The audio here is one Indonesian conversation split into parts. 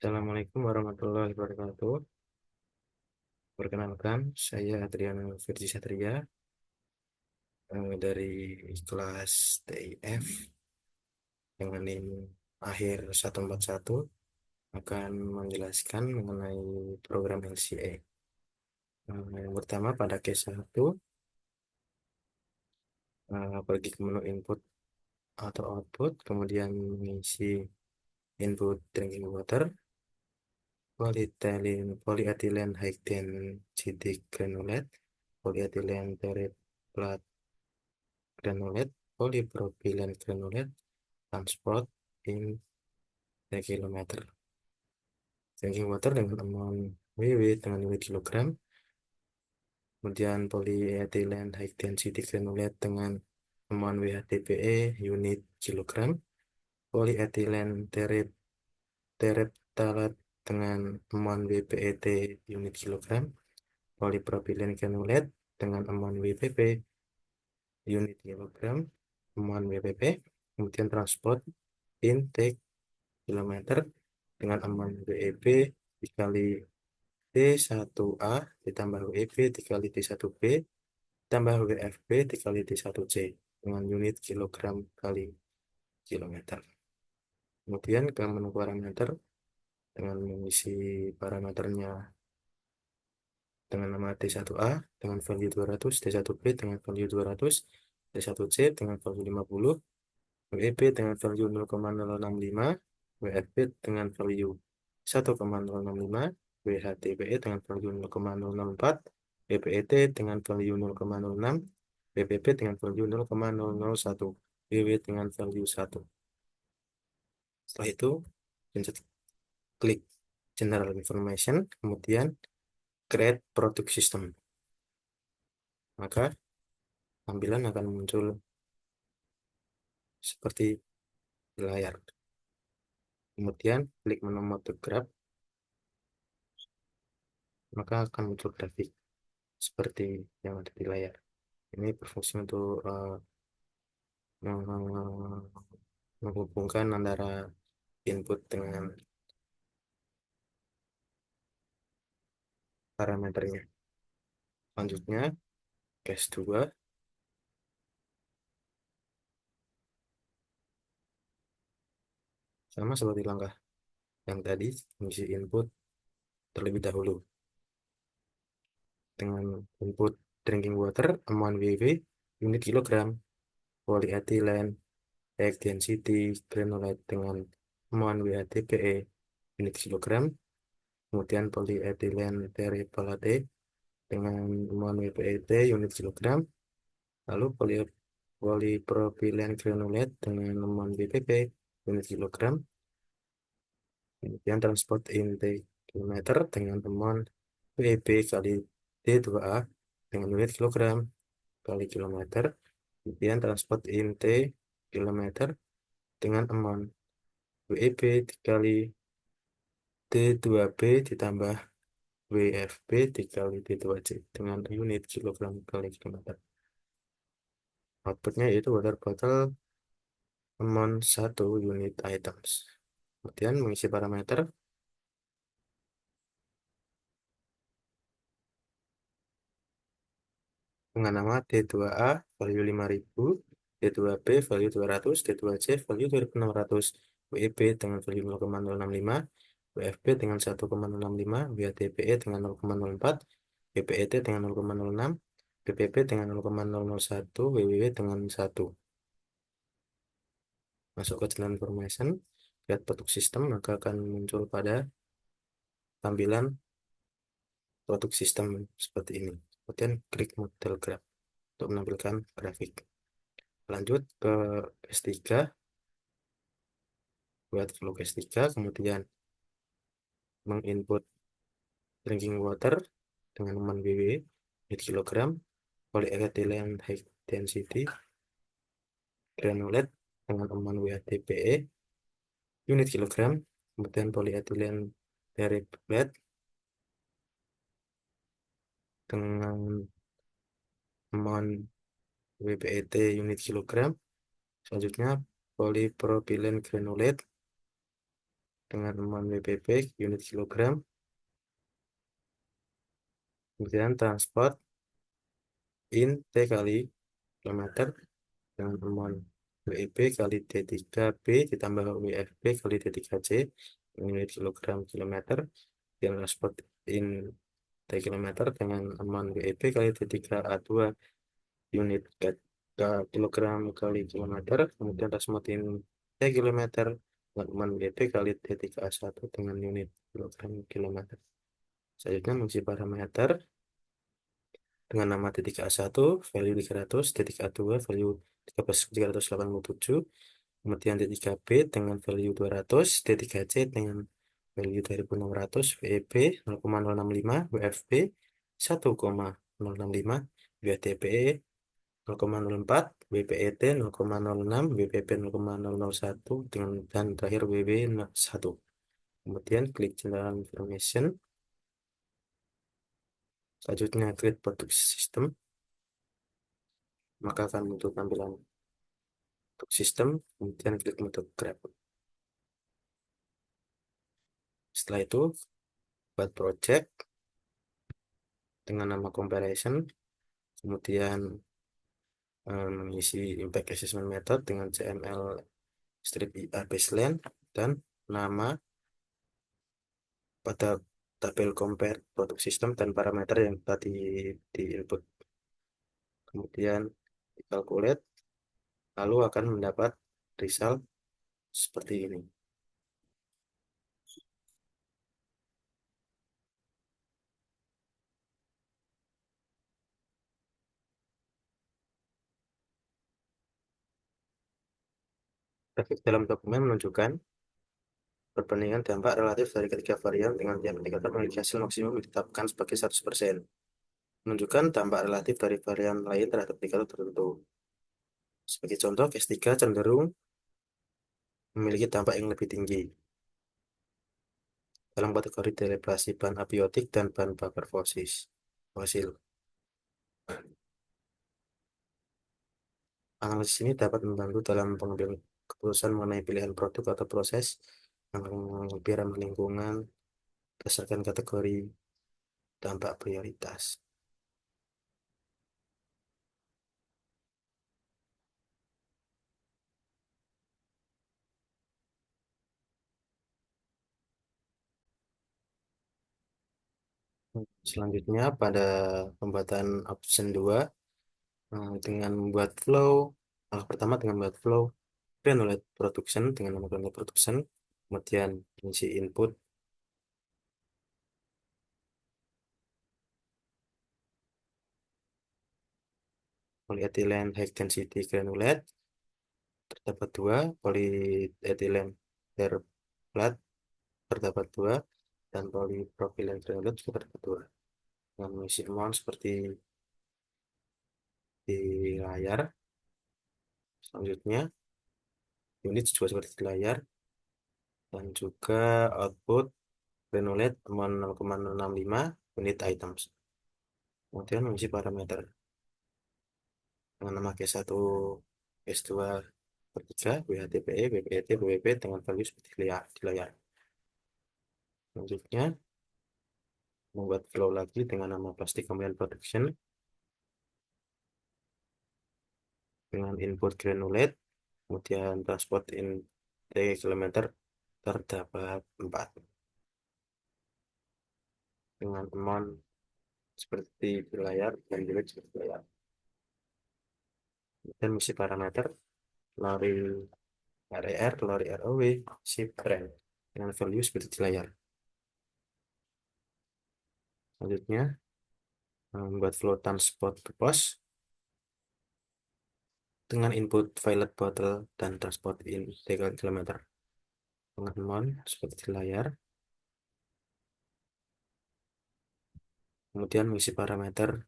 Assalamualaikum warahmatullahi wabarakatuh. Perkenalkan, saya Adriano Virgi Satria dari kelas TIF dengan NIM akhir 141 akan menjelaskan mengenai program LCA. Yang pertama pada case 1, pergi ke menu input atau output, kemudian mengisi input drinking water, polyethylene high density granulate, polyethylene terephthalate granulate, polypropylene granulate, transport in per kilometer. Drinking water dengan amount WW dengan unit kilogram, kemudian polyethylene high density granulate dengan amount WHDPE unit kilogram, polyethylene terephthalate dengan amount WPET unit kilogram, polypropylene granulate dengan amount WPP unit kilogram, amount WPP, kemudian transport intake kilometer dengan aman WEB dikali D1A ditambah WEB dikali D1B tambah WFB dikali D1C dengan unit kilogram kali kilometer. Kemudian ke menu parameter dengan mengisi parameternya dengan nama D1A dengan value 200, D1B dengan value 200, D1C dengan value 50, WEB dengan value 0,065, WFB dengan value 1,065, WHTPE dengan value 0,004, WPET dengan value 0,06, WPP dengan value 0,001, WW dengan value 1. Setelah itu, pencet klik General Information, kemudian Create Product System. Maka tampilan akan muncul seperti di layar. Kemudian klik menu Mode Graph, maka akan muncul grafik seperti yang ada di layar. Ini berfungsi untuk menghubungkan antara input dengan parameternya. Selanjutnya, case 2, sama seperti langkah yang tadi, mengisi input terlebih dahulu. Dengan input drinking water, amount WW, unit kilogram, polyethylene, high density granulate dengan amount WHDPE, unit kilogram, kemudian polyethylene terephthalate dengan amount WPET, unit kilogram, lalu polypropylene granulate dengan amount BPP, unit kilogram, kemudian transport intake kilometer dengan amount WEB kali D2A dengan unit kilogram kali kilometer, kemudian transport intake kilometer dengan amount WEB dikali D2B ditambah WFB dikali D2C dengan unit kilogram kali kilometer. Outputnya yaitu water bottle amount 1 unit items. Kemudian mengisi parameter dengan nama D2A value 5000, D2B value 200, D2C value 2600, WEB dengan value 0,065, WFB dengan 1,065, WHDPE dengan 0,04, WPET dengan 0,06, WPP dengan 0,001, WWW dengan 1. Masuk ke channel information, lihat produk sistem, maka akan muncul pada tampilan produk sistem seperti ini. Kemudian klik model graph untuk menampilkan grafik. Lanjut ke S3, buat flow S3, kemudian menginput drinking water dengan aman WW unit kilogram, polyethylene high density granulate dengan aman WHDPE unit kilogram, kemudian polyethylene terephthalate dengan aman WPET unit kilogram. Selanjutnya polypropylene granulate dengan mon WPP unit kilogram, kemudian transport in T kali kilometer dengan mon WIP kali D3B ditambah WFB kali D3C unit kilogram kilometer, dan transport in T kilometer dengan mon WIP kali D3A2 unit kilogram kali kilometer, kemudian transport in T kilometer dengan mon WP kali D3A1 dengan unit kilogram kilometer. Selanjutnya mengisi parameter dengan nama titik A1 value 300, titik A2 value 387, kemudian titik AB dengan value 200, titik AC dengan value 2600, VEB 0,065, WFB 1,065, WTPE 0,04, WPET 0,06, WPP 0,001 dengan dan terakhir WB 1. Kemudian klik General Information. Selanjutnya create product system, maka akan muncul tampilan untuk sistem, kemudian klik mode grab. Setelah itu buat project dengan nama comparison, kemudian mengisi impact assessment method dengan CML strip IR baseline dan nama pada tabel compare produk sistem dan parameter yang tadi di input, kemudian calculate, lalu akan mendapat result seperti ini. Grafik dalam dokumen menunjukkan perbandingan dampak relatif dari ketiga varian dengan tiap indikator memiliki hasil maksimum ditetapkan sebagai 100%. Menunjukkan dampak relatif dari varian lain terhadap indikator tertentu. Sebagai contoh, case 3 cenderung memiliki dampak yang lebih tinggi dalam kategori delebrasi bahan abiotik dan bahan bakar fosil. Analisis ini dapat membantu dalam pengambilan keputusan mengenai pilihan produk atau proses yang lebih ramah lingkungan berdasarkan kategori dampak prioritas. Selanjutnya pada pembuatan option 2 dengan membuat flow. Pertama dengan membuat flow granulate production dengan nama granulate production, kemudian isi input polyethylene high density granulate terdapat 2, polyethylene flat terdapat 2, dan polypropylene granulate juga terdapat 2 dengan mengisi amount seperti di layar. Selanjutnya unit juga seperti di layar, dan juga output granulate amount 0,065 unit items. Kemudian mengisi parameter dengan nama Q1, S2 per 3, WHTPE, WPET, WP dengan value seperti di layar. Selanjutnya membuat flow lagi dengan nama plastic component production dengan input granulate, kemudian transport in T kilometer terdapat 4 dengan amount seperti di layar dan juga seperti di layar. Dan misi parameter lari RER, lari ROW, ship brand dengan value seperti di layar. Selanjutnya membuat flow transport to post dengan input violet bottle dan transport in 3 km dengan mon seperti di layar. Kemudian mengisi parameter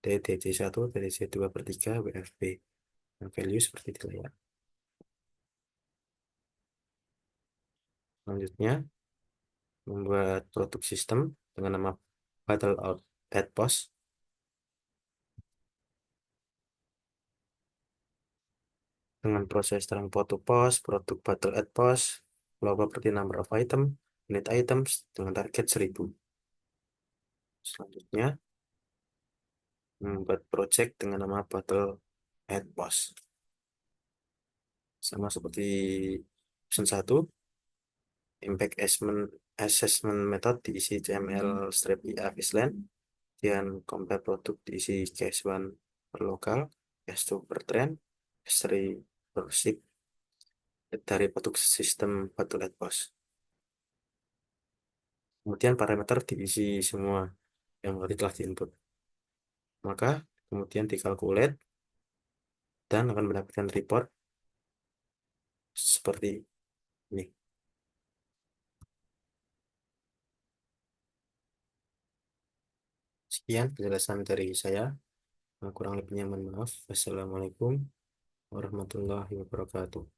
DTC1, DTC2 per 3, WFB dan value seperti di layar. Selanjutnya membuat produk sistem dengan nama battle out at post dengan proses transport to post, produk battle at post, Flow property number of item, unit items dengan target 1000. Selanjutnya, membuat project dengan nama Battle at Boss. Sama seperti option 1, impact assessment method diisi CML strip IF island, kemudian compare produk diisi case 1 per lokal, case 2 per trend, case 3 per ship dari produk sistem Battle at Boss. Kemudian parameter diisi semua yang tadi telah diinput. Maka kemudian dikalkulate dan akan mendapatkan report seperti ini. Sekian penjelasan dari saya. Kurang lebihnya mohon maaf. Wassalamualaikum warahmatullahi wabarakatuh.